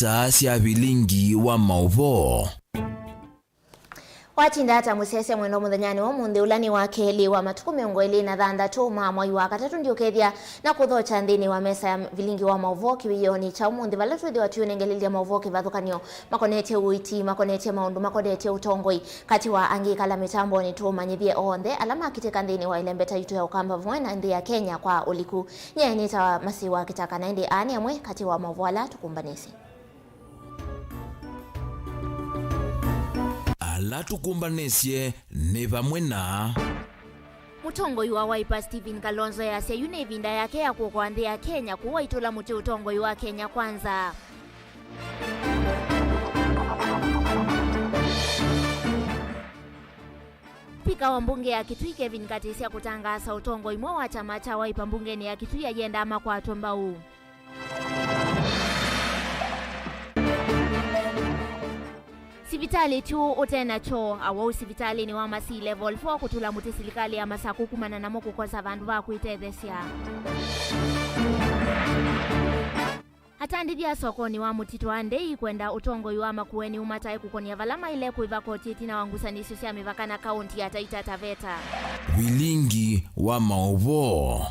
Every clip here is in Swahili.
isa cia Vilingi wa Mauvoo. Watinda hata musese mwendo muthanyani wa munthi ulani wa keli wa matuku miongo ili na thandatu ma mwai wa katatu ndio kethia na kuthocha nthini wa mesa ya Vilingi wa Mauvoo kiwiyoni cha munthi vala twethi watuyunengelilia Mauvoo kivathukanio makonete uiti makonete maundu makonete utongoi kati wa angi kala mitambo ni tumanyithie onthe alama akiteka nthini wa ilembeta itu ya ukamba vwena nthi ya Kenya kwa uliku nyenyita wa masiwa kitaka na ndi ani amwe kati wa Mauvoo ala tukumbanisi. Ala tukumbanesie ni vamwe na Mutongoi wa Wiper Stephen Kalonzo yasia yune vinda yake ya kuokoa nthi ya Kenya kuwa itula muti utongoi wa Kenya kwanza. Spika wa mbunge ya Kitui Kevin Katisia kutangasa utongoi mwa wa chama cha Wiper mbungeni ya Kitui yenda ama kwa Tombau. Sibitali tu utena cho awo sibitali ni wa masi level 4 kutula muti silikali ya masaku kumana na moku kosa vandu va kuitethesia. Hata ndivya sokoni wa mutito andei kwenda utongoi wa makueni umatai kukonia valama ile kuiva kotiti na wangusanisho sia mivakana kaunti ya Taita Taveta. Vilingi wa Mauvoo.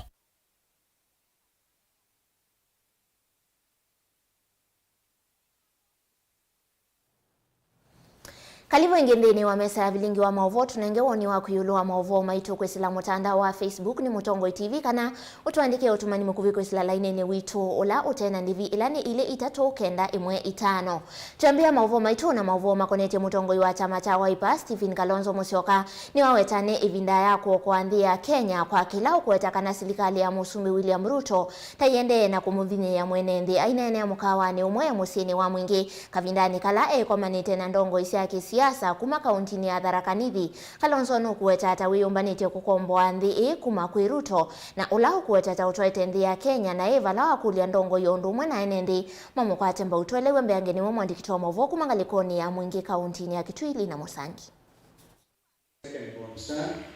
Kalivo ingendeni wa mesa ya Vilingi wa Mauvoo tunengewoni wa kuyulu wa Mauvoo maitu kwesila mutandao wa Facebook ni Mutongoi TV kana utuandike utumani mukuvi kwesila lainene witu ula utena ndivi ilani ile itatu kenda imwe itano. Tuambia Mauvoo maitu na Mauvoo makonete Mutongoi wa chama cha Wiper Stephen Kalonzo Musyoka ni wawetane ivinda yako kwa nthi ya Kenya kwa kila ukuweta kana silikali ya Musumbi William Ruto tayende na kumuthinye ya mwene nthi ainene ya mukawani umwe musini wa mwingi kavindani kala kwa manite na ndongo isi ya siasa kuma kauntini ya Tharaka Nithi. Kalonzo no kuweta ata wiyumbanite kukomboa nthi kuma kwi Ruto na ula kuweta ata utwaite nthi ya Kenya na vala wakulia ndongo yondu mwe na enendi mamukwate mba utwelewe mbeangeni wa mwandikito wa Mauvoo kuma ngalikoni ya mwingi kauntini ya Kitui na Musangi.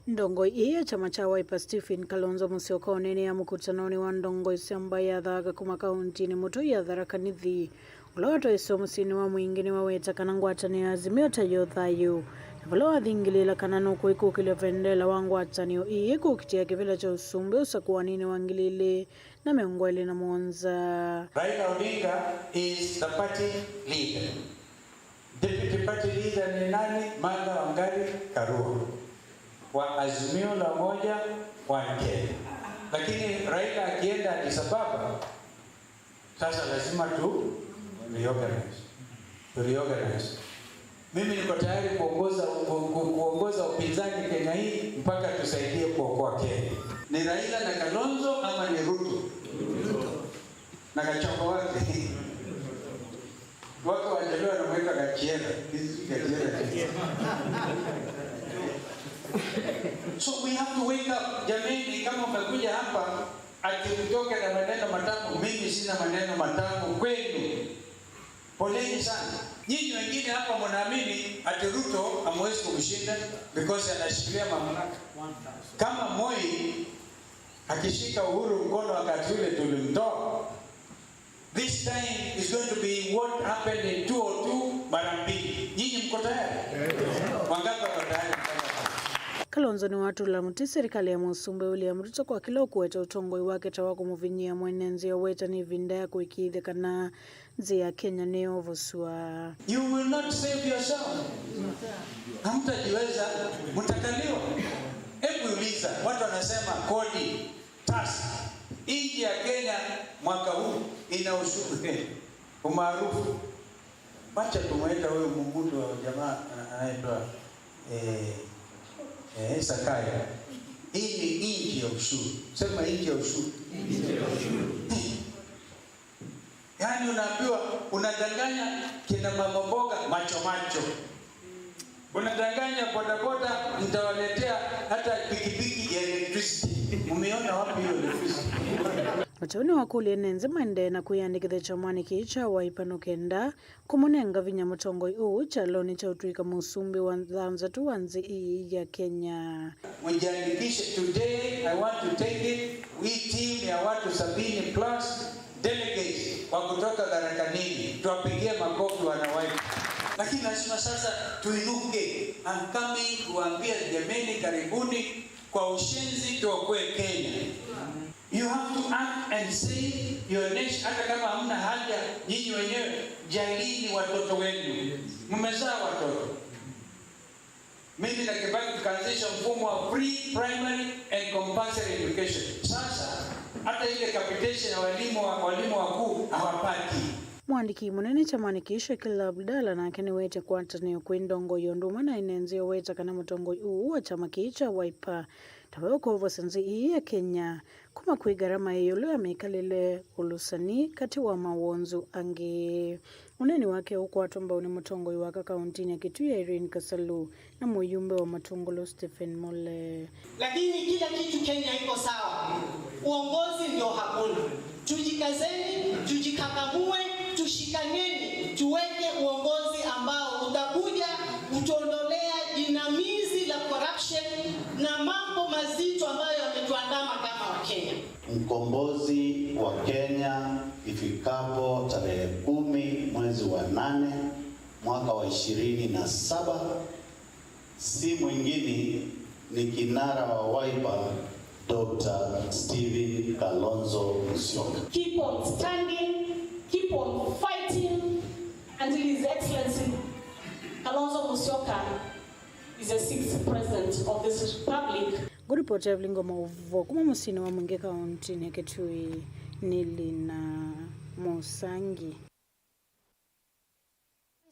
Ndongo iya chama cha Wiper Stephen Kalonzo Musyoka onene ya mkutanoni wa ndongo isamba ya Thaga kuma kauntini mutu ya Tharaka Nithi. Uloto iso musini wa mwingine waweta kana ngwatani ya Azimio tayo thayu. Valo wathingilila kana nuku ikukile vendela wangwatanio iye kukitia kivila cha Usumbi usakuwanini wangilile na meungwele na Mwanza. Raila Odinga is the party leader. Deputy party leader ni nani? Martha Wangari Karua wa Azimio la Umoja wa Kenya. Lakini Raila akienda Addis Ababa sasa lazima reorganize. Mimi niko tayari kuongoza upinzani Kenya hii mpaka tusaidie kuokoa Kenya. Ni Raila na Kalonzo ama ni Ruto? Na kachombo wake. Wako wajaliwa na mweka kachiera. So we have to wake up. Jamani, kama umekuja hapa ati kutoka na maneno matamu, mimi sina maneno matamu kwenu. Poleni sana. Nyinyi wengine hapa mnaamini ati Ruto hamwezi kumshinda because anashikilia mamlaka. Kama Moi akishika Uhuru mkono wakati ule tulimtoa. This time is going to be what happened in 2002 mara mbili. Nyinyi mko tayari? Wangapi wako tayari? Kalonzo ni watu la muti serikali ya Musumbi William Ruto kwa kila kuweta utongoi wake tawa kumuvinyia mwenenzi ya weta ni vinda ya kuikidhe kana nzi ya Kenya ni ovusua. You will not save yourself. Hamtajiweza, mtakaliwa. Hebu uliza, watu wanasema kodi, tax. Nchi ya Kenya mwaka huu ina ushuru umaarufu. Wacha tumweka huyo mumudu wa jamaa anaitwa Sakaya. Hii ni nchi ya ushuru. Sema nchi ya ushuru. Yaani unaambiwa unadanganya kina mama mboga macho. Unadanganya bodaboda mtawaletea hata pikipiki ya electricity. Umeona wapi hiyo electricity? Watoni wakuli nenze mende na kuyandikithe chamani kicha Wiper kenda kumunenga vinya mutongoi uu chaloni cha utwika Musumbi wanza tu wanzi ii ya Kenya. Mjiandikishe today. I want to take it. We team ya watu 70 plus delegates wa kutoka Tharaka-Nithi, tuwapigie makofi wanawake. Lakini lazima sasa tuinuke. I'm coming kuambia jameni, karibuni kwa ushenzi tuokoe Kenya. You have to act and say your nation. Hata kama hamna haja, nyinyi wenyewe jalini watoto wenu. Mmezaa watoto. Mimi na Kibaki tukaanzisha mfumo wa free primary and compulsory education. Sasa hata ile capitation ya walimu wakuu hawapati. Mwandiki munene chamanikisha kila Abdalla na kene wete kwatane kwindongo yonduma na inenzio weta kana mutongo uwa chamakicha Wiper tabako vosanzi iya Kenya kuma kwigarama yolo amekalele ulusani kati wa mawonzu ange uneni wake huko atomba uni mutongo waka kaunti ya Kitui Irene Kasalu na muyumbe wa matongolo Stephen Mole. Lakini kila kitu Kenya iko sawa, uongozi ndio hakuna. Tujikazeni, tujikakamue, tushikaneni, tuweke uongozi ambao utakuja kutuondolea jinamizi la corruption na mambo mazito ambayo yametuandama kama Wakenya. Mkombozi wa Kenya ifikapo tarehe 10 mwezi wa 8 mwaka wa 27 si mwingine ni kinara wa Wiper Dr. Stephen Kalonzo Musyoka. Keep on standing, keep on fighting until His Excellency Kalonzo Musyoka is the 6th president of this republic. Good report ya Vilingi Mauvoo kuma musini wa mwingi kaunti ya Kitui Nilina Musangi.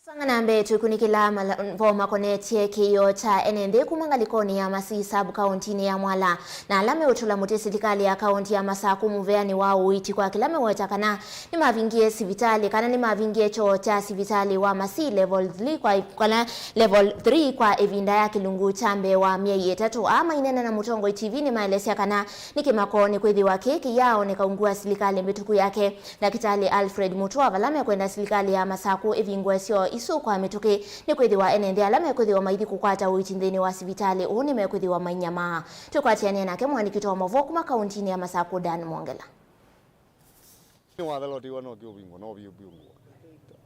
Sangana mbetu kunikila voma konetie kiyo cha enende kumangalikoni ya masi sabu kaunti ya Mwala na alame utula muti serikali ya kaunti ya Masaku muveani wao uiti kwa kilame wetakana ni mavingie sivitali kana ni mavingie cho cha sivitali wa masi level 3 kwa level 3 kwa evinda ya kilungu chambe wa mieye tatu ama inena na mutongo TV ni maelesia kana ni kimakoni kwezi wa keki yao ni kaungua serikali mbetuku yake Daktari Alfred Mutua valame kwenda serikali ya Masaku evingwe sio isu kwa mituke ni kwithiwa enende alame kwithiwa maithi kukwata uitindeni wa sivitali uni mekwithiwa mainyama tukwatiania nake mwandiki wa Mauvoo kuma kaunti ya Masaku Dan Mwongela.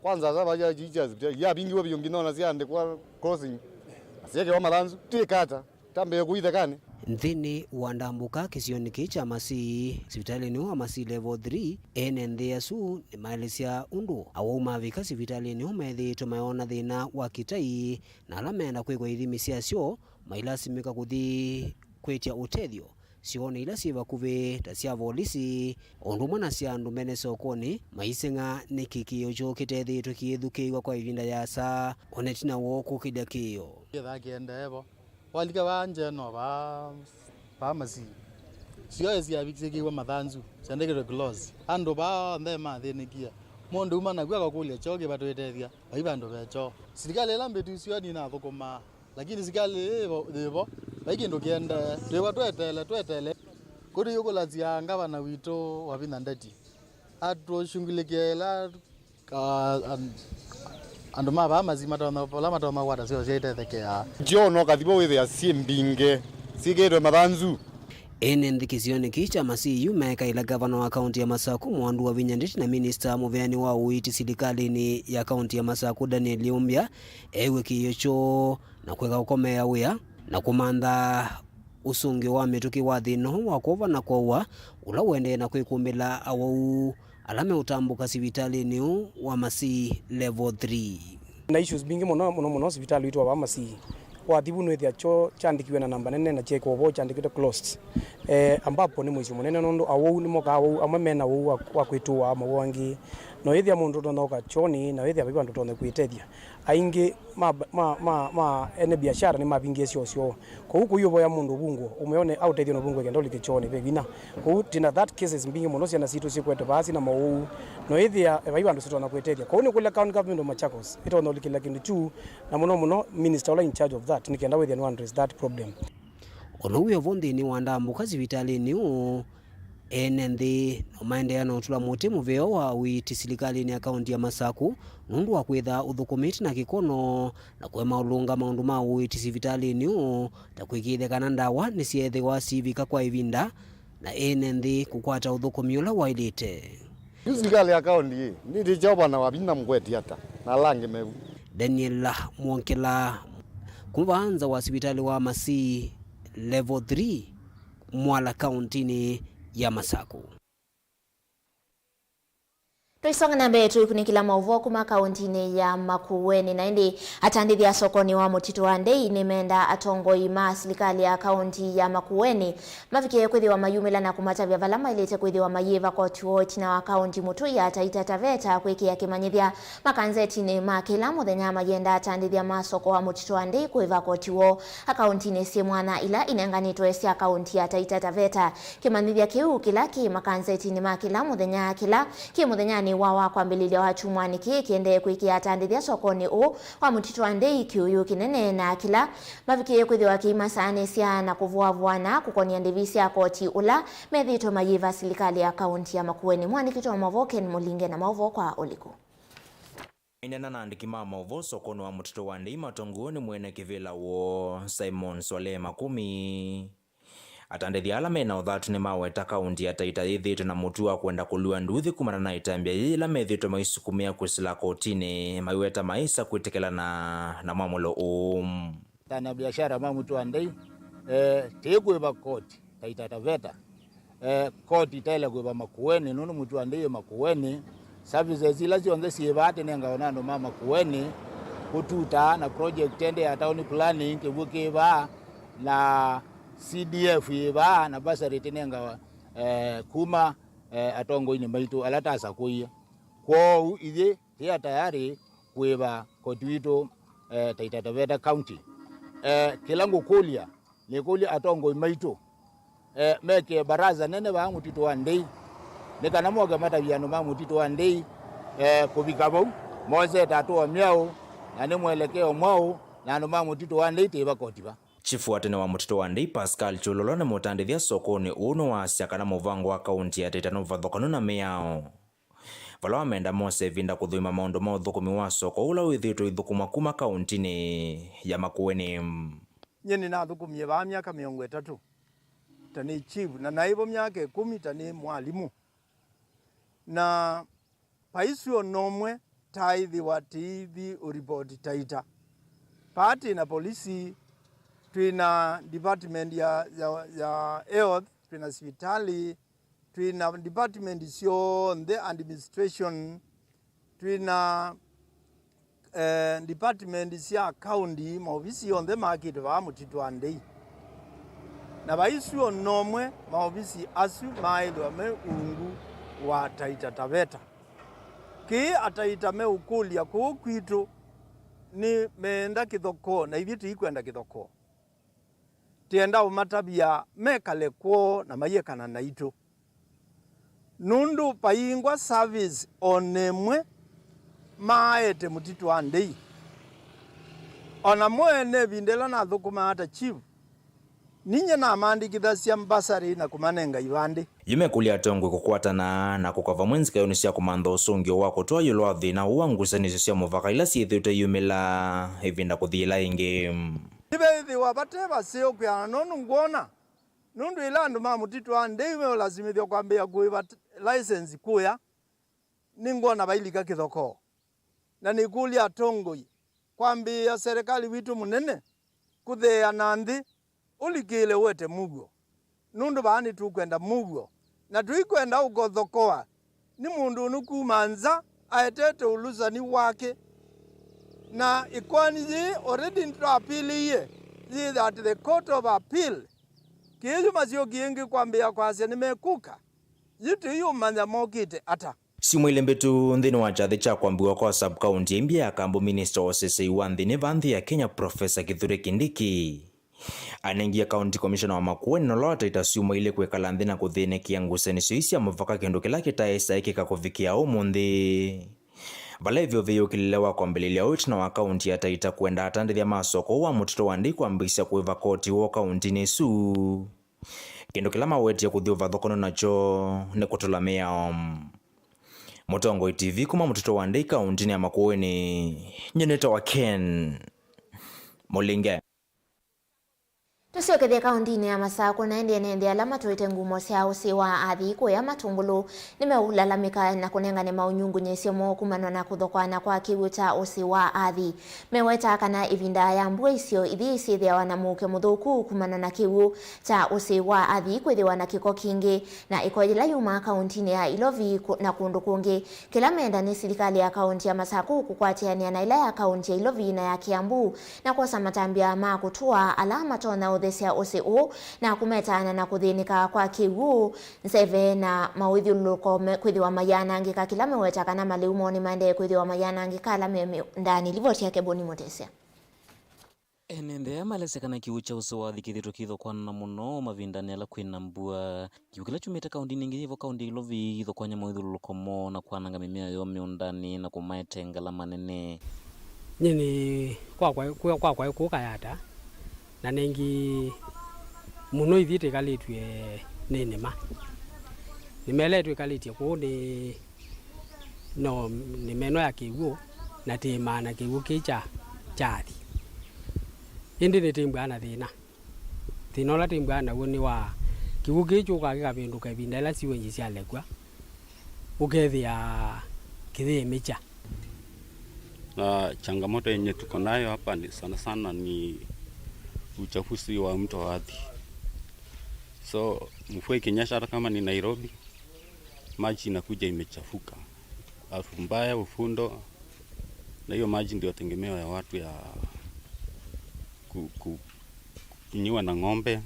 Kwanza sasa ya jija ya bingi wa biyongino na ziande kwa crossing asiye wa malanzu tikata tambe kuitha kane nthini wandambuka kisioni kicha masi sivitali ni wa masi level 3 enende yasu ni maelesia undu awuma vika sivitali ni umethi tumeona thina wa kitai na alamenda kwikwa ithimi siasyo mailasimika kuthi kwetia utethio sione ila siva kuve tasia volisi ondu mwana sia ndumene sokoni maisenga ni kikio cho kitethi tukithukiwa kwa ivinda ya saa onetina woku kidakio yathakienda evo walika wanje no ba masi sio ezi abikiwa mathanzu sandekere gloss ando ba ndema thenikia mundu mana kwa kulia choke batwetethia baibando becho serikali lambetu sio ni na thukuma lakini serikali evo bakindo kienda dewa twetele kuri yuko lazia ngavana wito wabina ndati atro shungulikela ando maba mazima tona polama toma wada sio zetetekea jono kathibo withe asimbinge sigero mathanzu ene ndikisioni kicha masi yumeka ila gavana wa kaunti ya Masaku Mwandu wa Vinyanditi na minister muveani wa uiti serikali ni ya kaunti ya Masaku Daniel Liumbia ewe kiyocho na kweka ukomea uya na kumanda usungi wa mituki wa thino wa kova na kwa ula wende na kwikumbila awau alame utambuka sivitali ni wa masi level 3 na issues bingi muno sivitali witu wa masi wa thibu nwethia cho chandikiwe na namba nene na cheko obo chandikite closed ambapo ni mwici munene nondo awau ni moka awau amemena awau wa kwitua mawangi no ithia mundu tonoka choni na ithia bibandu tone kwitethia aingi ma ene biashara ni mabingi cio ko huku yubo ya mundu bungo umeone outethio no bungo kendo lite choni bebina ko tina that cases mbingi muno cia na situ sikwete basi na mau no ithia bibandu sitona kwitethia ko ni kula county government of Machakos ito no likila kindu chu na muno minister ola in charge of that nikenda with and address that problem ono uyo vondi ni wandambuka sivitali ni enende no maendeano tula muti muveo wa uiti serikali ni akaunti ya Masaku nundu wa kwitha uthukumiti na kikono na kwema ulunga maundu ma uiti sivitali ni takwikithe kana ndawa ni siethe wa sivika kwa ivinda na enende kukwata uthukumi ula wailite serikali ya kaunti hii ni dijoba na wabina mkweti hata na langi meu Daniel Mwonkela kubanza wa hospitali wa Masii level 3 Mwala County ya Masaku. Tuisonga na mbele tuikunikila Mauvoo kuma kauntini ya Makueni na indi atandithia sokoni wa mutito wa ndei nimenda atongoi ma serikali ya kaunti ya Makueni mavikie kwethi wa mayumila na kumatavya valama ilete kwethi wa mayiva kwa tuoti na wa kaunti mutu ya Taita Taveta kweki ya kimanyithia makanzeti ni makila muthenya mayenda atandithia masoko wa mutito wa ndei kweva kwa tuo akaunti si mwana ila inenganitwe si akaunti ya Taita Taveta kimanyithia kiu kila ki makanzeti ni makila muthenya kila ki muthenya ni wawa kwa mbililia wa chumwani kiende kwikia atandithia sokoni u wa mutito wa ndei kiuyu kinene na kila mavikie kwethi wa kimasane sia na kuvuavuana kukonia ndivisi ya koti ula methito mayiva serikali ya kaunti ya Makueni. Mwanikito wa Mauvoo Ken Mulinge na Mauvoo kwa Oliku. Inena na andiki ma Mauvoo sokoni wa mutito wa ndei matonguoni mwene kivila wo Simon Swale Makumi atandithia ala mena uthatu ni maweta kaunti ya Taita yithito na mutua kwenda kulua nduthi kumana na itambia ila methito maisukumia kwisila kotini maiweta maisa kwitikela na mamulo tana biashara mamutu wa ndei tegweba koti Taita Taveta koti tele gweba Makueni nunu mutu wa ndei Makueni services ila zionze siebate nengaona ndo mama Makueni kututa na project ende ya town planning kebukeba na CDF iba na basari tenenga kuma atongo ini maitu alatasa kuya kwa ide ya tayari kueba kotwito Taita Taveta County kilango kulia ni kulia atongo maitu meke baraza nene ba mutito wa ndei nikanamoga matabiano ma mutito wa ndei kubikabo moze tatoa miao na ni mwelekeo mwao na no ma mutito wa ndei teba kotiba. Chifu atene wa mutito wa ndei Pascal Chulolo na mutandithia sokoni uno wa siaka na muvango wa kaunti ya Taita Novathokano na miao. Vala wamenda mose vinda kuthuima maundu ma uthukumi wa soko ula withito ithukuma kuma kauntini ya Makueni. Nyeni na thukumie ba miaka 30 tani chief na naibo miaka 10 tani mwalimu na paisio nomwe taithi wa TV uripoti Taita party na polisi twina department ya health twina hospitali twina department sio the administration twina department sia county maofisi on the market wa mutito wa ndei na baisio nomwe maofisi asu mailo me ungu wa Taita Taveta ki ataita me ukulia kwitu ni meenda kithoko na ibitu ikwenda kithoko tienda umatabia mekale kwo na mayekana na ito nundu paingwa service onemwe maete mutito wa ndei ona mwene bindela na thukuma ata chief ninye na mandikithasia mbasari na kumanenga ibande yume kulia tongwe kukwatana na kukava mwenzika yonisia kumantha usungio wako twa yulwa thina uangusanisyo cia muvaka ila siithite yumila ivinda kuthila ingi ibethi wabateba sio kwa nonu ngona nundu ila andu ma mutito wa ndei we lazimithio kwambia kuiva license kuya ningona bailika kithoko na nikulia tongoi kwambia serikali witu munene kuthea nanthi ulikile wete mugo nundu bani tukwenda mugo na tuikwenda ugodhokoa ni mundu nukumanza aetete ulusani wake na ikwani already ntro appeal that the court of appeal kiyo masio kiengi kwambia kwase nimekuka yitu hiyo manya mokite ata simwile mbetu nthini wa chathi cha kwambiwa kwa sub county imbia ya kambu minister wa sese wa nthini vanthi ya Kenya Professor Kithure Kindiki anengia county commissioner wa Makueni no lota itasiuma ile kwekala nthi na kuthinekia ngusanisyo isia muvaka kindu kila kitaesa ikikakuvikia umuthi vala hivyo viyukililewa kwambililia uitina wa kaunti ya Taita kwenda atandithia masoko wa mutito wa ndei kwambisya kuiva koti wa kaunti nesu kindu kila mawetia kuthi uvathokono nacho ni kutula miao. Mutongo TV kuma mutito wa ndei kaunti ya Makueni nyeneta wa Ken Mulinge. Tusiokethia kaunti-ini ya Masako na ende alama tuite ngumo cia usiwa athi kuya matungulu nimeulalamika na kunengane maunyungu nyesio mo kumana na kuthokwana kwa kiwu cha usiwa athi meweta kana ivinda ya mbua icio ithi cithia na muke muthuku kumana na kiwu cha usiwa athi kwithiwa na kiko kingi na ikojela yuma kaunti-ini ya Ilovi na kundu kungi kila menda ni serikali ya kaunti ya Masako kukwatiania na ila ya kaunti ya Ilovi na ya Kiambu na kosa matambia ma kutua alama tona cia OCO na kumetana na kuthinika kwa kiwu nseve na mawithiuluko kwithiwa mayanangika kila meweta kana maliumo ni mande kwithiwa mayanangika ala meme ndani livoti yake Boni Motesia enende amalesekana kiwu cha usiwa thikithitwo kithokwana muno mavindani ala kwina mbua kiwu kila chumite kaundi ningi hivo kaundi Ilovi ithokwanya mawithiuluko mo na kwananga mimea yo miundani na kumaetengala manene nyini kwa kukayata na nengi muno ithite kalitwe nenema nimeletwe kalitie ku ni no nimeno ya kiwu na timana kiwu kicha chathi indi ni timbwana thina la timbwana woni wa kiwu kichu ka gikavinduka ivinda ila siwenji cialekwa ukethia kithie micha na changamoto yenye tuko nayo hapa ni sana ni uchafuzi wa mto Athi. So mvua ikinyesha hata kama ni Nairobi, maji inakuja imechafuka. Harufu mbaya, ufundo, na hiyo maji ndio tegemeo ya watu ya kunywa na ng'ombe,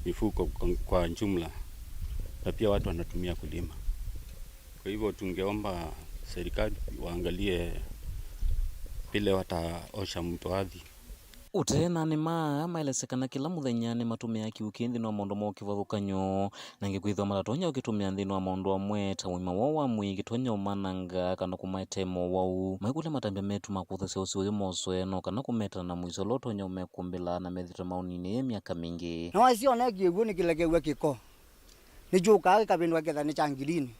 mifugo kwa jumla, na pia watu wanatumia kulima. Kwa hivyo tungeomba serikali waangalie vile wataosha mto Athi. Utena ni maelesekana kila muthenya ni matumia kiuki nthini wa maundu mokivathukanyo na ngikwithwa maratonya ukitumia nthini wa maundu amwe ta wima wao wa mwii gitonya umananga kana kumaetemo wau maikule matambia metu makuthasia usi uyu moswe no kana kumetana na mwiso lotonya umekumbila na methita maunini ya miaka mingi na wasiona kiwu ni kila kiwu kiko ni juka kapindwa ketha ni changilini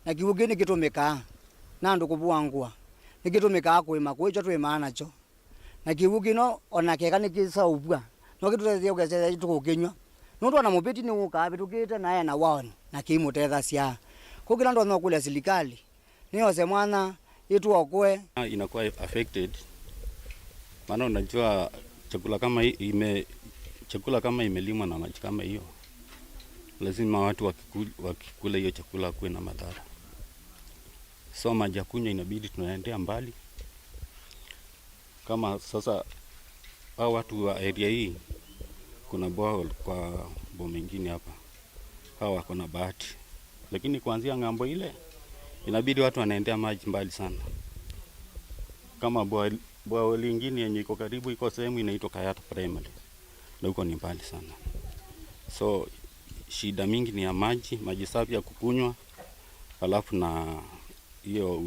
na kiwu kini kitumika na andu kubuangua ni kitumika kuima kwicho twima nacho na kiwu kino ona keka ni kisaubwa no kitutethia ukeseza tukukinywa nundu ona mupiti ni ukabi tukite naye na waoni na kimutetha cia kukila ndo no kule serikali niose mwana itu okwe inakuwa affected maana unajua chakula kama imelimwa na maji kama hiyo lazima watu wakikula hiyo chakula kuwe na madhara. So maji ya kunywa inabidi tunaendea mbali. Kama sasa hao watu wa area hii kuna borehole kwa boma nyingine hapa. Hao wako na bahati. Lakini kuanzia ngambo ile inabidi watu wanaendea maji mbali sana. Kama borehole nyingine yenye iko karibu iko sehemu inaitwa Kayata Primary. Na huko ni mbali sana. So shida mingi ni ya maji safi ya kukunywa, alafu na hiyo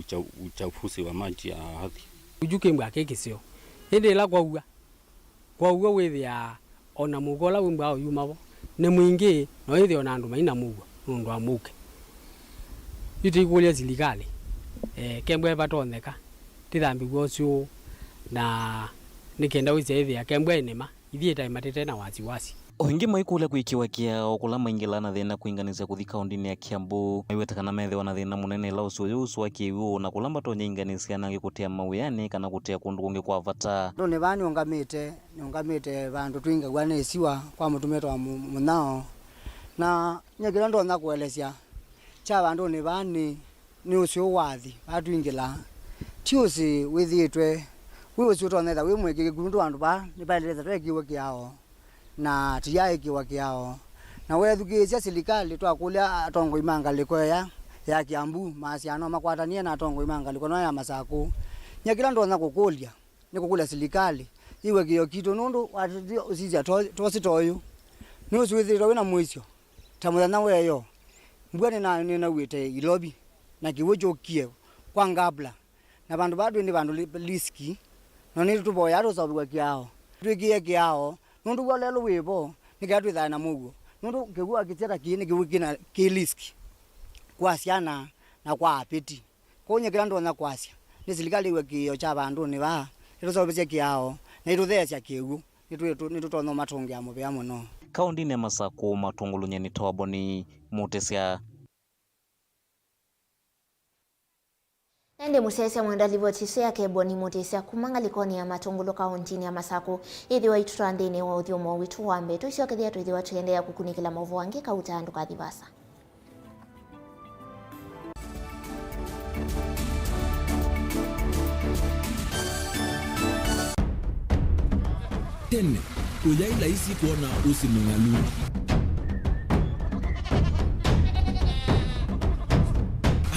uchafuzi wa maji ya Athi. Ujuke mbwa kekisio. Hindi ila kwa uwa withia ona mugola wimba au yumabo. Ne mwingi no ithi ona andu maina mugwa nundu amuke. Iti ikulia serikali. Kembwe batoneka. Tithambi gwocio na nikenda wice ithi ya kembwe enema. Ithi itaimatete na wasiwasi. Oingi maikule kuikiwa kiao kula maingila na thina kuinganiza kuthi kaundini ya Kiambu maiwetakana methewa na thina munene la usu wa kiwu na kulamba tonya inganisia na gikutia mawiyani kana kutia kundu kungi kwa vata ndo ne bani ongamite bandu twinga gwane siwa kwa mutumeto wa munao na nyekira ndo na kuelezea cha bandu ne bani ni ucio wathi batu ingila tiusi withitwe wiwe ucio netha wi mweke gundu andu ba ni baeleza twekiwe kiao na tiyae kiwa kiao na wethukisia serikali twakulia atongo imangaliko ya Kiambu masiano makwatania na atongo imangaliko no ya Masako nyakila ndo na kukulia ni kukulia serikali iwe kiyo kitu nundu usija tosi toyo ni usuithiro wina mwisho tamuya na weyo mbwane na wite Ilobi na kiwojo kie kwa ngabla na bandu badu ni bandu liski no ni tuboya ro sabu kiao twikie kiao nundu walelo wibo nikatwitha na mugo nundu kigua kitera kini kiwikina kiliski kwasiana na kwa apeti konye kirando na kwasia ni serikali we kiyo cha bandu ni ba iro sobesia kiao na iro thea kiu nitutono matongi ya muvea muno. Kaundini ya Masako matungulunya ni tawaboni mutesia. Nende musese mwenda livotise ya keboni mutisia kumanga likoni ya matungulo kauntini ya Masako ithi wa itutandini wa uthiomo witu wambe tuisio kithia tuithi wa tuendea kukunikila Mauvoo wangi kautandu kathivasa. Tene, uyaila isi kuona usimungalu.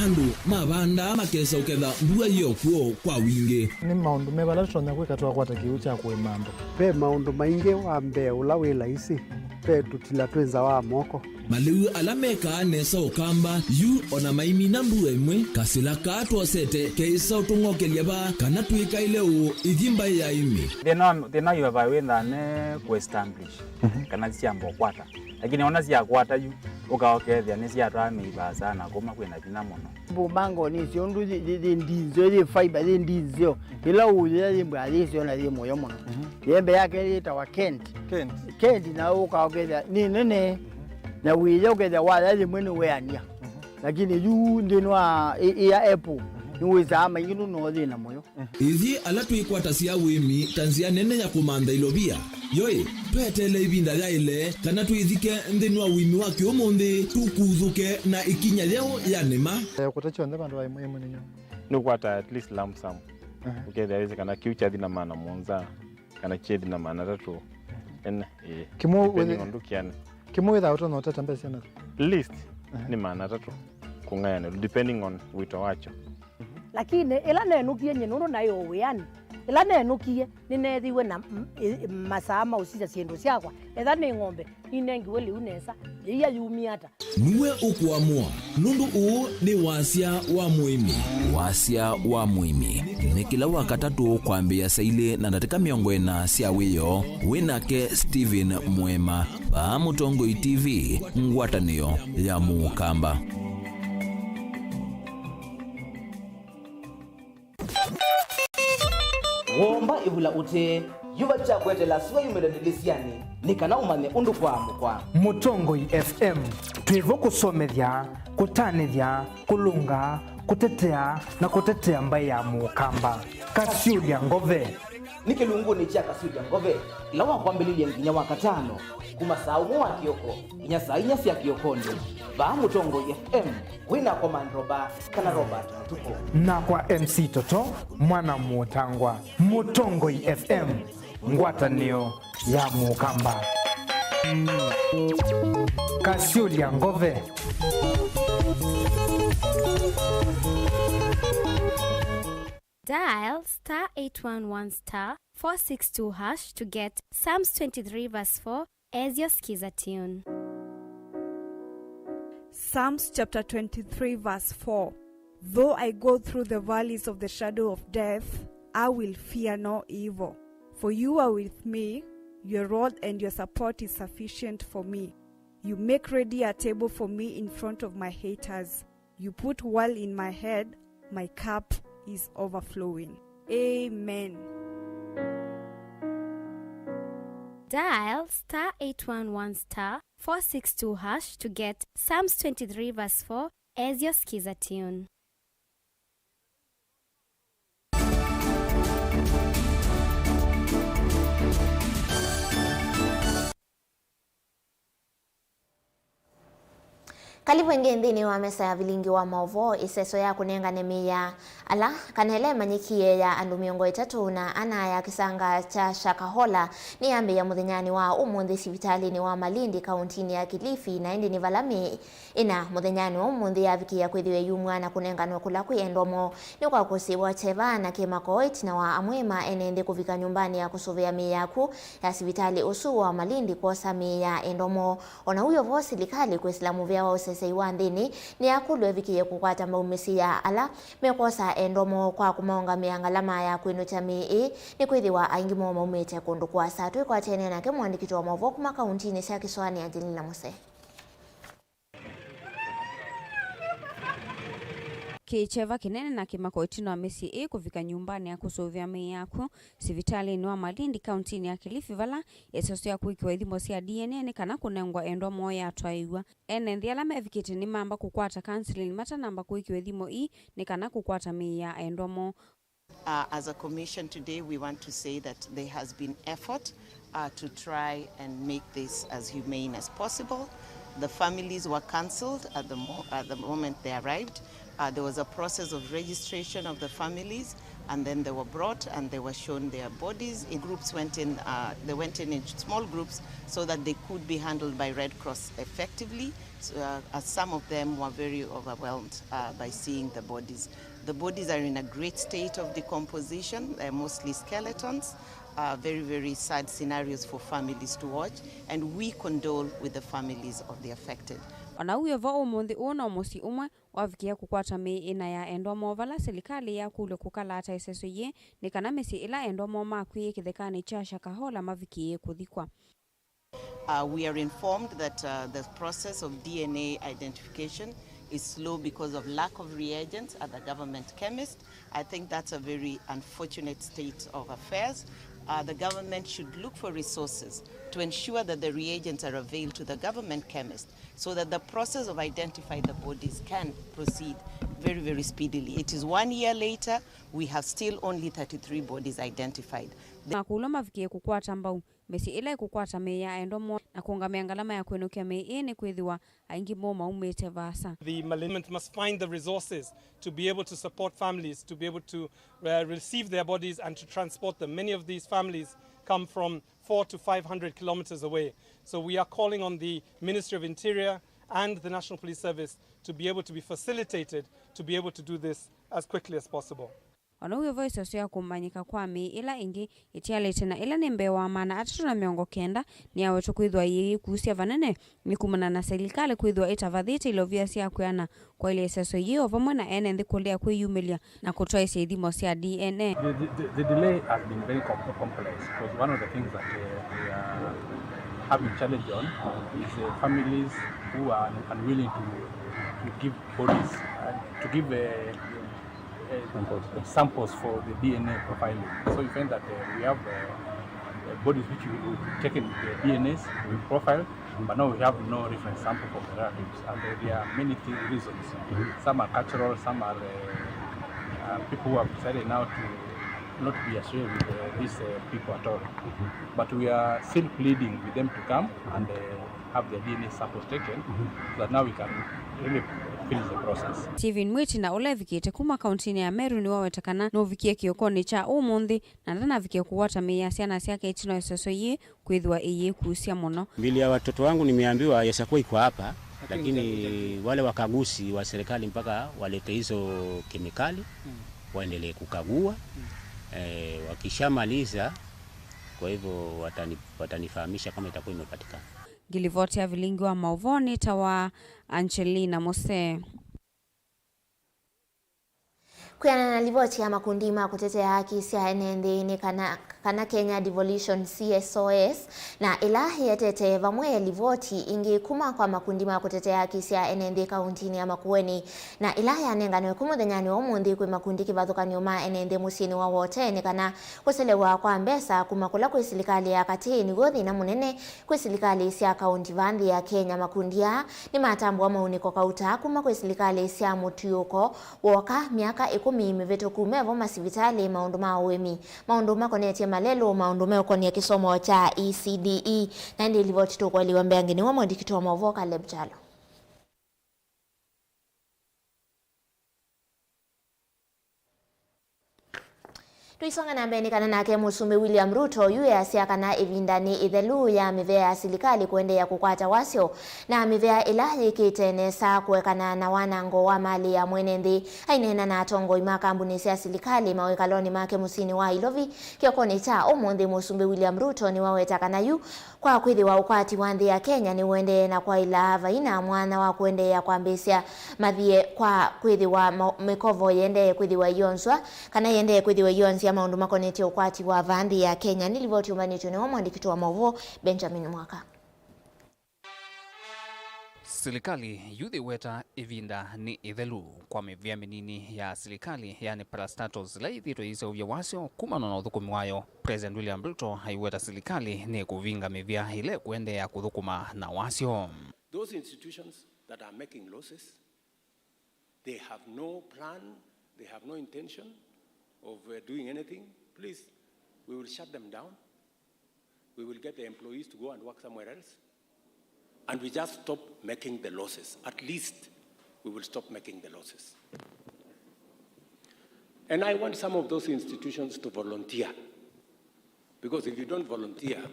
Andu mabanda makesa uketha mbua iyo kuo kwa wingi. Ni maundu mebala tutonya kwika twakwata kiu cha kwimando. Pe maundu maingi wambe ula wila isi. Pe tutila twenza wa moko. Maliu alameka nesa ukamba yu ona maimi na mbua imwe kasila kato sete keisa utungokelia ba kana tuika ile u igimba ya imi. Thina yu aba witha ne ku establish kana ciambo kwata. Lakini ona cia kwata yu ukaokethia ni cia twamiba sana kuma kwina thina muno. Bumango ni cio ndu ndinzo ni fiber ni ndinzo ila uye ni mbali cio na moyo muno. Yembe yake itawa Kent na ukaokethia ni nene na wile ukethia wala ni mwene weania. Lakini yu ndinwa ya Apple niweza ama inginu no thina moyo. Ithi ala tuikwata cia wimi tanzia nene ya kumanda ilobia. Yoi, petele ibinda ya ile kana tuithike ndinwa wimi wa kiomonde tukuthuke na ikinya leo ya nema. Kutacho nda bandu baimwe munenyo. Nukwata at least lump sum. Ukethia weze kana kiucha thina mana monza kana chedi na mana tatu. En kimo ondukiana. Kimo without no tata mbese na. List ni mana tatu. Kungayana depending on wito wacho. Lakini ila nenukie nyenuru nayo weani ila nenukie ninethiwe na masama usisa ciendu ciakwa etha ni ng'ombe inengiwe liu nesa iya yumiata niwe ukuamua nundu uu ni wasia wa muimi. Wasia wa muimi ni kila wakatatu kwambia saile na ndatika miongo ena cia wiyo WINAKE Steven Mwema pa Mutongoi TV ngwatanio ya Mukamba. Womba ibula ute yuba cha kwetela siwa yumedelisiani nikana umane undu kwa mukwa Mutongoi FM twivo kusomethia kutanithia kulunga kutetea na kutetea mbai ya Mukamba Kasiudia Ngove nikilunguni cha Kasiudia Ngove lawa kwambililie nginya wakatano kuma saa umu wa kioko inya saa inya cia kiokondi ba Mutongoi FM wina komandroba kana Robert Mtuko na kwa MC Toto mwana Mutangwa. Mutongoi FM ngwatanio ya Mukamba Kasiudia Ngove. Dial *811*462# to get Psalms 23 verse 4 as your skiza tune. Psalms chapter 23 verse 4. Though I go through the valleys of the shadow of death, I will fear no evil. For you are with me, your rod and your support is sufficient for me. You make ready a table for me in front of my haters. You put oil in my head, my cup is overflowing. Amen. Dial *811*462# to get Psalms 23 verse 4 as your skiza tune. Kalibu ngendini wa mesa ya Vilingi wa Mauvoo iseso ya kunenga nemia ala kanele manyikie ya andu miongo itatu na ana ya kisanga cha Shakahola ni ambe ya muthenyani wa umundi sivitali ni wa Malindi kauntini ya Kilifi na indi ni valami ina muthenyani wa umundi ya viki ya kwithiwe yumwa na kunenga nwekula kuyendomo ni kwa kusiwa cheva na kimakoit na wa amwema enende kufika nyumbani ya kusuvia miyaku ya sivitali usu wa Malindi kosa miya endomo ona huyo vosi likali kwa islamu vya wa usese iwandini ni akulwe viki ya kukwata maumisi ya ala mekosa endomo kwa kumaonga miangalama ya kuinucha mii ni kwithiwa aingimo maumete kundu kwa satu kwa tene na ke mwandikiti wa Mauvoo kuma kauntini cia Kiswani Angelina Muse. kicheva kinene na kimako itino mesi kufika nyumbani ya kusovya mei yako sivitali ni wa Malindi kaunti ya Kilifi vala esoso ya kuikiwa ithimo cia DNA ni kana kunengwa endwa moya atwaiwa ene ndiala mevikite ni mamba kukwata counseling mata namba kuikiwa ithimo ni kana kukwata mei ya endwa mo. As a commission today, we want to say that there has been effort to try and make this as humane as possible. The families were cancelled at the moment they arrived. There was a process of registration of the families, and then they were brought and they were shown their bodies. Groups went in. They went in small groups so that they could be handled by Red Cross effectively. As some of them were very overwhelmed by seeing the bodies. The bodies are in a great state of decomposition. They're mostly skeletons. Very, very sad scenarios for families to watch, and we condole with the families of the affected. Ona uyo va umundi una musi umwe wavikia kukwata mei ina ya endwa mo vala serikali ya kule kukalata iseso ye ni kana mesi ila endwa mo makwi kithekani cha shakahola mavikie kuthikwa. We are informed that the process of DNA identification is slow because of lack of reagents at the government chemist. I think that's a very unfortunate state of affairs. The government should look for resources to ensure that the reagents are available to the government chemist so that the process of identifying the bodies can proceed very, very speedily. It is 1 year later, we have still only 33 bodies identified. Makuloma vikie kukwata mbau mesi ila kukwata mei ya endomo na kungamia ngalama ya kwenukia mei ni kwethiwa aingi mo maumete vasa. The malignant must find the resources to be able to support families, to be able to receive their bodies and to transport them. Many of these families come from 400 to 500 kilometers away. So we are calling on the Ministry of Interior and the National Police Service to be able to be facilitated to be able to do this as quickly as possible. Ona uyo voice ya kumanyika kwa mei ila ingi itialete na ila nembewa maana atatu na miongo kenda ni awetu kuidhwa yeye kuhusia vanene ni kumana na serikali kuidhwa itavathite ilovia sia kuyana kwa ile seso yeo vamwe na ene ndi kulea kuyumilia na kutoa isi idhimo sia DNA. The delay has been very complex because one of the things that we are having challenge on is families who are unwilling to give bodies, to give samples for the DNA profiling. So we find that we have bodies which we've taken the DNAs, we profile, but now we have no reference sample from the relatives. And there are many reasons. Some are cultural, some are people who have decided now to not be associated with these people at all. But we are still pleading with them to come and have their DNA samples taken so that now we can really finish the process. Steven Mwiti na olevikite kuma kauntini ya Meru ni wawetakana no vikie kiokoni cha umundi na ndana vikie kuwata mei siana siake itino isoso ye kwithwa iye kuhusia mono. Mbili ya watoto wangu nimeambiwa yasakuwa iko hapa, lakini wale wakaguzi wa serikali mpaka walete hizo kemikali waendelee kukagua. Wakishamaliza kwa hivyo watanifahamisha kama itakuwa imepatikana. Gilivoti ya Vilingi wa Mauvoo tawa Angelina Mose. Kuyana na livoti ya makundi ma kutetea haki sia NND ni kana Kenya Devolution CSOS na ilahi yetete vamwe livoti ingi kuma kwa makundi ma kutetea haki sia NND kauntini ya Makueni na ilahi anenganwe kumuthenya ni omundi kwi makundi kivathukanio ma NND musini wa wote ni kana kuselewa kwa mbesa kumakula kwi serikali ya kati ni gothi na munene kwi serikali sia kaunti vanthi ya Kenya. Makundi ya ni matambua mauniko kauta kuma kwi serikali sia mutuyuko woka miaka miveto kumevo masivitali maundu ma uemi maundu makonetie malelo maundu meokonia kisomo cha ECDE na ndi livoti to kwa liwambea ngini wa mwandikito wa Mauvoo Caleb Chalo. Tuisonga na mbeni kana nake Musumbi William Ruto yuye asiakana evindani ithelu ya mivea serikali kuendea kukwata wasio na mivea ilahi kitenesa kuwekana na wanango wa mali ya mwenendi ainena na atongo ima kambuni sia serikali mawekaloni make musini wa ilovi kiokoni cha omundi. Musumbi William Ruto ni wawetakana yu kwa kwithi wa ukwati wa nthi ya Kenya ni uende na kwa ila vaina mwana wa kuendea kwa mbisia mathie kwa kwithi wa mikovo yende kwithi wa yonswa kana yende kwithi wa yonsia maundu makonetie ukwati wa vanthi ya Kenya. Nilivoti umanitio ni wa mwandikito wa Mauvoo Benjamin Mwaka. Serikali yuthi weta ivinda ni ithelu kwa mivia minini ya serikali yani parastatos la ithito isa uvya wasio kumana na uthukumi wayo. President William Ruto haiweta serikali ni kuvinga mivia ile kuende ya kuthukuma na wasio. Those institutions that are making losses, they have no plan, they have no intention of doing anything. Please, we will shut them down. We will get the employees to go and work somewhere else. And we just stop making the losses. At least we will stop making the losses. And I want some of those institutions to volunteer. Because if you don't volunteer,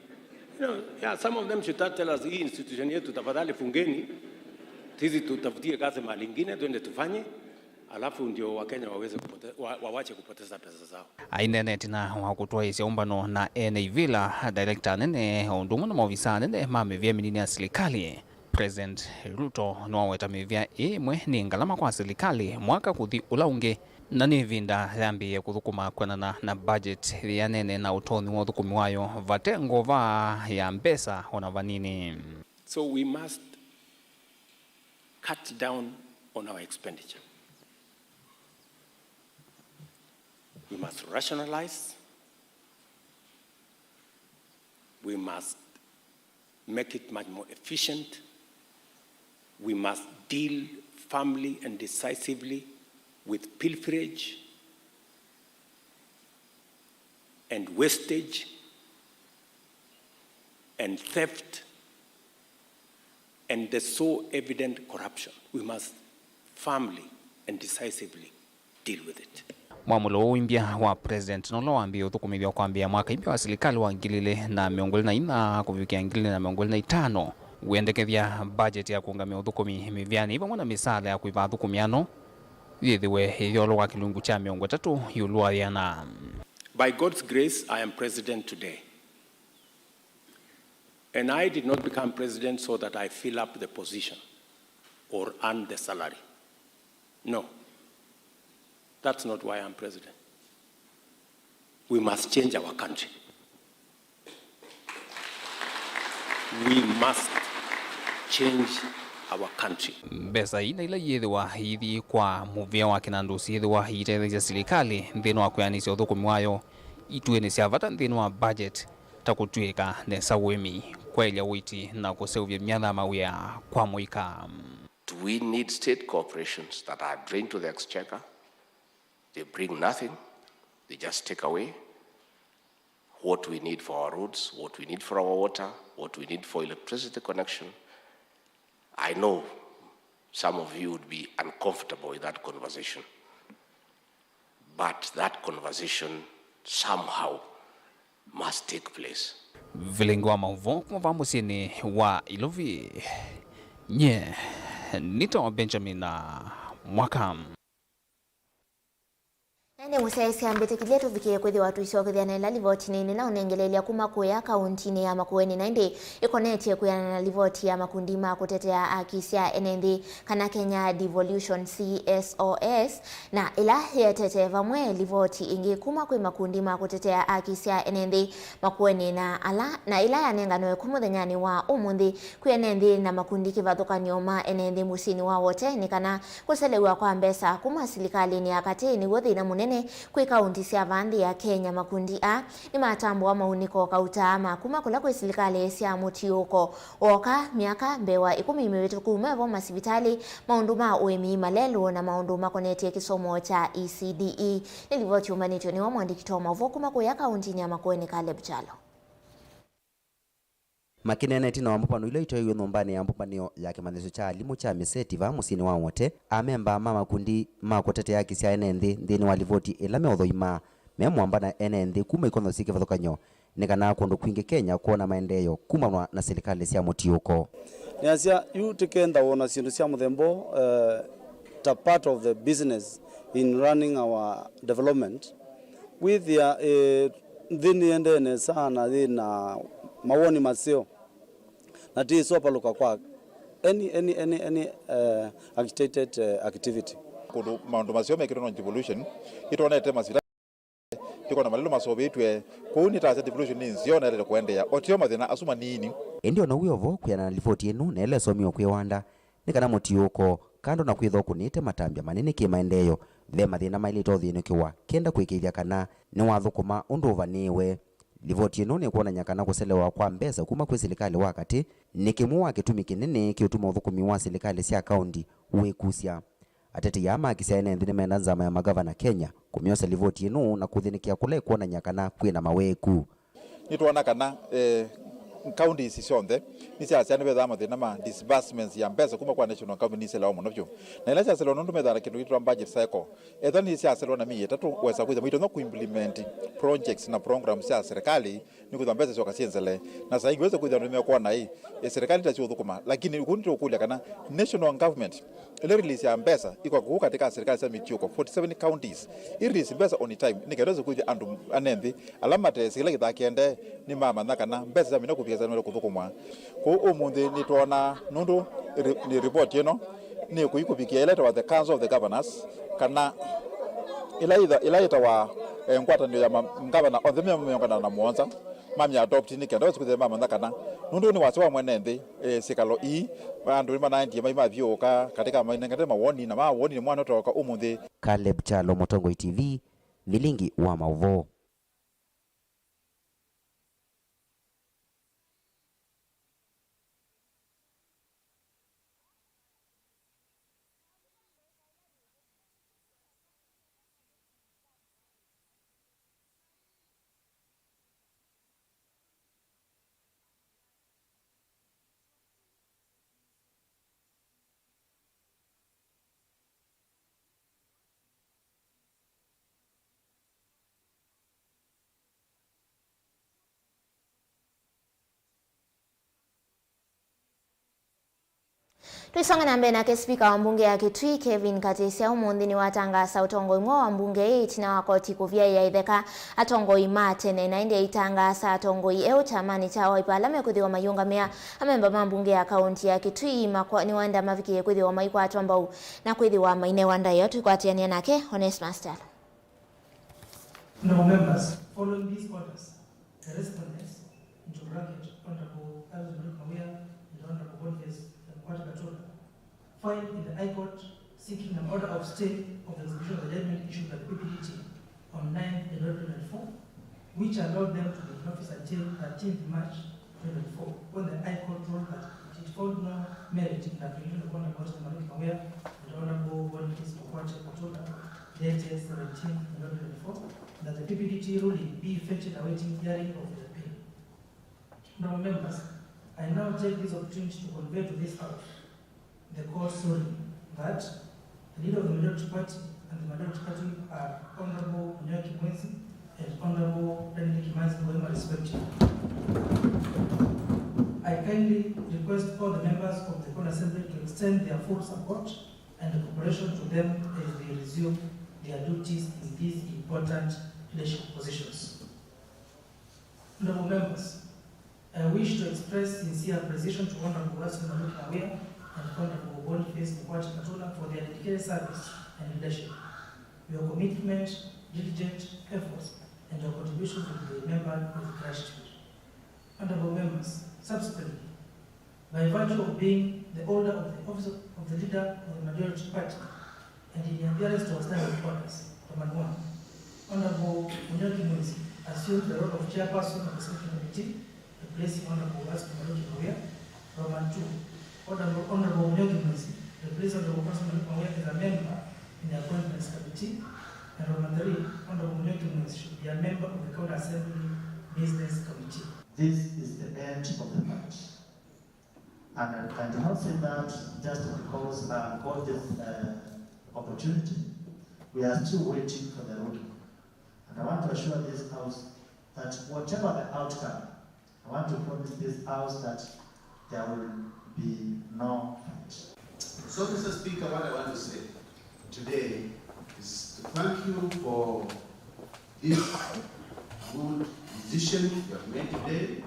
some of them should tell us, hii institution yetu tafadhali fungeni, sisi tutafutie kazi mahali ingine, tuende tufanye, alafu ndio Wakenya wawache kupoteza pesa zao. Ainene tina wakutoa isi umbano na NA Villa, director nene undumu na maofisa nene mamivia minini ya serikali. President Ruto nwaweta mivia imwe ni ngalama kwa serikali mwaka kuthi ulaunge na ni vinda yambi ya kuthukuma kwenana na budget ya nene na utoni wa uthukumi wayo vate ngova ya mbesa ona vanini. So we must cut down on our expenditure. We must rationalize. We must make it much more efficient. We must deal firmly and decisively with pilferage and wastage and theft and the so evident corruption. We must firmly and decisively deal with it. Mwamulo imbia wa president nolo ambia uthukumithio kwambia mwaka imbia wa serikali wa ngilile na miongoli na ina kuvikia ngilile na miongoli na itano uendekethia budget ya kuungamia uthukumi miviani iva mwana misala ya kuiva uthukumiano yithiwe yolo wa kilungu cha miongo 3 yulua yana. By God's grace, I am president today. And I did not become president so that I fill up the position or earn the salary. No. That's not why I'm president. We must change our country. We must change our country. Besa ina ila yithiwa hithi kwa muvia wa kinandusi yithiwa hitethia serikali nthini wa kuyanisia uthukumi wayo ituene cia vata nthini wa budget ta kutuika nesa wemi kwa ilia witi na kuseuvia miatha mawia kwa muika. Do we need state corporations that are drained to the exchequer? They bring nothing. They just take away what we need for our roads, what we need for our water, what we need for electricity connection. I know some of you would be uncomfortable with that conversation, but that conversation somehow must take place. Vilingi wa Mauvoo kwa vamusini wa Ilovi. Nye, nito Benjamin na Mwakam. Nende musaisi ambete kiletu vikie kwezi watu isokethia na ila livoti nini na unengelelea kuma kuya kauntini ya makuweni na indi ikoneti ya kuyana na livoti ya makundima kutetea akisia enendi kana Kenya Devolution CSOS na ila ya teteva mwe livoti ingi kuma kwe makundima kutetea akisia enendi makuweni na ila ya nenganoe kumuthenyani wa umundi kuyenendi na makundi kivathuka nyoma enendi musini wa wote ni kana kuselewa kwa mbesa kuma silikali ni akati ni wothi na munene kwi kaunti cia vandi ya Kenya makundi ni matambua mauniko kautama kuma kula kwi serikali cia mutiuko oka miaka mbewa 10 kuma vo masivitali maundu ma uemi malelo na maundu makonetie kisomo cha ECDE nilivoti umanitio ni wa mwandiki wa Mauvoo kuma kuya kaunti ya Makueni Caleb Chalo. Makinene tina wa mpano ilo itoiwe nombani ya mpano ya kimanisho cha alimu cha miseti va musini wa wote amemba mama kundi makotete ya kisia enendi ndini walivoti ilame odhoima memwamba na enendi kuma ikono sike vathukanyo nikana kundu kwingi Kenya kuona maendeleo kuma na serikali cia mutiuko niasia yu tikenda wona sindu cia muthembo ta part of the business in running our development with the ndini endene sana dhina mawoni masio na ti sopa luka kwa any agitated activity kudu maundu masio mekiro no devolution itonete masira tiko na malelo masobetwe ko ni ta devolution ni nziona ile kuendea otio mathina asuma nini endio na uyovo kuyana ripoti enu na ile somio kwewanda ni kana mutiuko kando na kwitho kunite matambia manene kimaendeleo ve mathina mailite uthinukiwa kenda kwikithia kana ni wathukuma undu uvaniwe. Livoti ino ni kuonanya kana kuselewa kwa mbesa kuma kwi serikali wakati ni kimwe wa kitumi kinene kiutuma uthukumi wa serikali cia kaunti wikusya. Ateti ya makisia ene nthini mena nzama ya magavana Kenya kumiosa livoti ino na kuthinikia kule kuonanya kana kwina maweku. Nituona kana kaunti isi cionthe ni ciaciani betha mathina ma disbursements ya mbesa kuma kwa national government ni sela muno byo na ila ciacelwa nundu methara kindu gitwa budget cycle etha ni ciacelwa na miye tatu wesa kwitha mwito no kuimplement projects na programs cia serikali ni kwitha mbesa cio cienzele na saingi wesa kwitha ndume kwa na hii serikali ta cio thukuma lakini kundu kulia kana national government ile release ya mbesa iko ku katika serikali cia mitiuko 47 counties i release mbesa on time ni kereza kwitha andu anendi alama te sila kithakiende ni mama na kana mbesa za mina kupia za kuthukumwa ko umuthi ni tuona nundu ni report ino ni kuikubikia ile wa the council of the governors kana ila ita wa ngwatanio ya ngavana on the member na muonza mamya adopt ni kenda wese kuthema mama kana nundu ni wase wa mwene nthi sikalo andu ni manandia mai mavyoka katika mainengate mawoni na mawoni ni mwana toka umuthi. Caleb Chalo, Mutongo TV, Vilingi wa Mauvoo. Tuisonga na mbele na spika wa mbunge ya Kitui Kevin Katesia umuthi ni watangasa utongoi mwa wa mbunge itina wa koti kuvya ya itheka atongoi matene na india itangasa atongoi chamani cha Wiper mekuthiwa mayungamia amemba mambunge ya kaunti ya Kitui ni wanda mavikie kuthiwa maikwa atombau na kuthiwa maine wanda yotu ikwatiania nake Honest Master. Now members, following these orders, the respondents into bracket Honorable Elizabeth Mawia and Honorable Boniface filed in the High Court seeking an order of stay of the execution of the judgment issued by the PPDT on 9 January 2024, which allowed them to be in office until 13th March 2024, when the High Court ruled that it found no merit in the application of Honorable Elizabeth Mawia and Honorable Boniface Mawia dated 17th January 2024, that the PPDT ruling be effected awaiting hearing of the appeal. Now members, I now take this opportunity to convey to this House the court's ruling that the leader of the majority party and the minority party are Honorable Nyaki Mwenzi and Honorable Daniel Kimanzi Mwema respectively. I kindly request all the members of the Court Assembly to extend their full support and cooperation to them as they resume their duties in these important leadership positions. Honorable members, I wish to express sincere appreciation to Honorable Russell Mawia and Honorable Boniface Mawia for their dedicated service and leadership. Your commitment, diligent efforts, and your contributions will be remembered with gratitude. Honorable members, subsequently, by virtue of being the holder of the office of the leader of the majority party, and in adherence to outstanding orders, Roman 1, Honorable Nyaki Mwenzi assumed the role of chairperson of the Selection Committee, replacing Honorable Russell Mawia. Roman 2, Honorable Nyaki Mwenzi replacing Honorable Russell Mawia as a member in the Appointments Committee, and Roman 3, Honorable Nyaki Mwenzi should be a member of the Court Assembly Business Committee. This is the end of the match. And I do not say that just because I got this opportunity. We are still waiting for the ruling. And I want to assure this House that whatever the outcome, I want to promise this House that there will be no fight. So, Mr. Speaker, what I want to say today is to thank you for this good decision you have made today,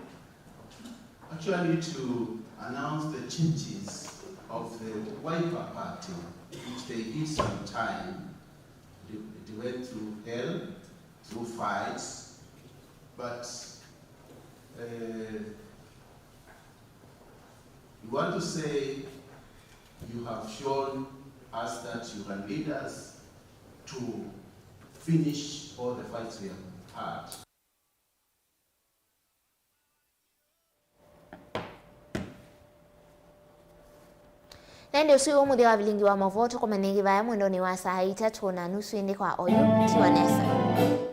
actually to announce the changes of the Wiper Party, which they did some time. It went through hell, through fights, but we want to say you have shown us that you can lead us to finish all the fights we have had. Nende usiku mude wa Vilingi wa Mauvoo kwa manengi vaya mwendoni wa saa 3:30 indi kwa oyu tiwanesa.